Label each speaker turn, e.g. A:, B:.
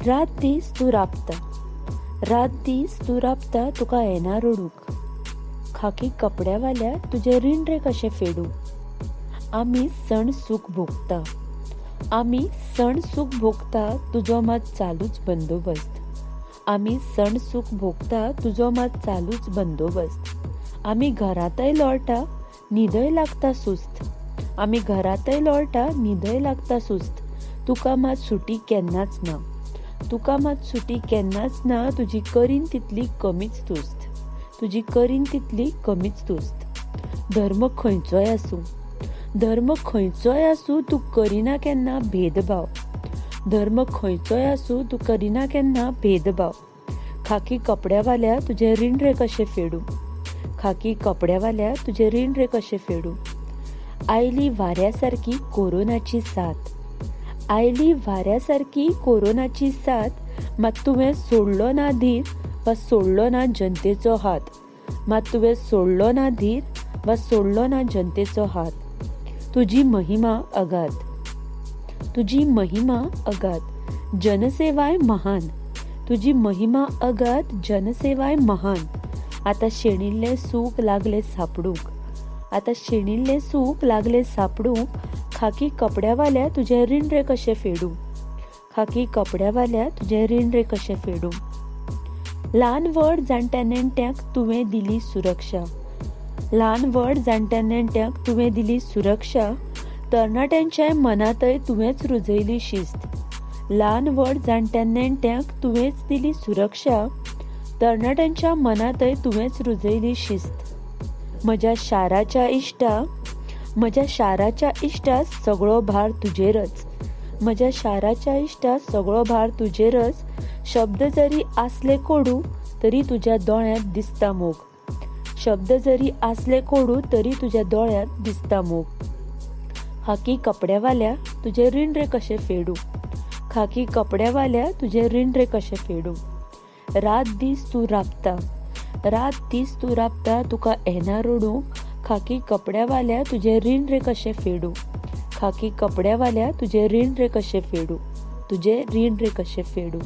A: रात दीस तू राबता, रात दीस तू राबता, तुका येना रडूंक. खाकी कपड्यावाल्या तुजे रीण रे कशे फेडू. आमी सण सूख भोगता, आमी सण सूख भोगता, तुजो मात चालूच बंदोबस्त. आमी सण सूख भोगता, तुजो मात चालूच बंदोबस्त. आमी घरांतय लोळटा, न्हिदय लागता सुस्त. आमी घरांतय लोळटा, न्हिदय लागता सुस्त. तुका मात सुटी केन्नाच ना, तुका मात सुटी केन्नाच ना. तुजी करीन तितली कमीच तुस्त, तुजी करीन तितली कमीच तुस्त. धर्म खंयचोय आसूं, धर्म खंयचोय आसूं, तूं करिना केन्ना भेदभाव. धर्म खंयचोय आसूं, तूं करिना केन्ना भेदभाव. खाकी कपड्यावाल्या तुजे रीण रे कशे फेडू. खाकी कपड्यावाल्या तुजे रीण रे कशे फेडू. आयली वाऱ्यासारकी कोरोनाची साथ, आयली वाऱ्यासारकी कोरोनाची साथ. मात तुवें सोडलो ना धीर वा सोडलो ना जनतेचो हात. मात तुवें सोडलो ना धीर वा सोडलो ना जनतेचो हात. तुजी महिमा अगाध, तुजी महिमा अगाध, जनसेवाय महान. तुजी महिमा अगाध, जनसेवाय महान. आतां शेणिल्लें सूख लागलें सापडूंक, आतां शेणिल्लें सूख लागलें सापडूंक. खाकी कपड्यावाल्या तुजे रीण रे कशे फेडू. खाकी कपड्यावाल्या तुजे रीण रे कशे फेडू. ल्हान व्हड जाणट्या नेणट्यांक तुवें दिली सुरक्षा, ल्हान व्हड जाणट्या नेणट्यांक तुवें दिली सुरक्षा. तरणाट्यांच्या मनांतय तुवेंच रुजयली शिस्त. ल्हान व्हड जाणट्या नेणट्यांक तुवेंच दिली सुरक्षा. तरणाट्यांच्या मनांतय तुवेंच रुजयली शिस्त. म्हज्या शाराच्या इश्टा, म्हज्या शाराच्या इश्टा सगळो भार तुजेरच. म्हज्या शाराच्या इश्टा सगळो भार तुजेरच. शब्द जरी आसले कोडू तरी तुज्या दोळ्यांत दिसता मोग. शब्द जरी आसले कोडू तरी तुज्या दोळ्यांत दिसता मोग. खाकी कपड्यावाल्या तुजे रीण रे कशे फेडू. खाकी कपड्यावाल्या तुजे रीण रे कशे फेडू. रात दीस तू राबता, रात दीस तू राबता, तुका येना रडूंक. खाकी कपड्यावाल्या तुजे रीण रे कशे फेडू. खाकी कपड्यावाल्या तुजे रीण रे कशे फेडू. तुजे रीण रे कशे फेडू.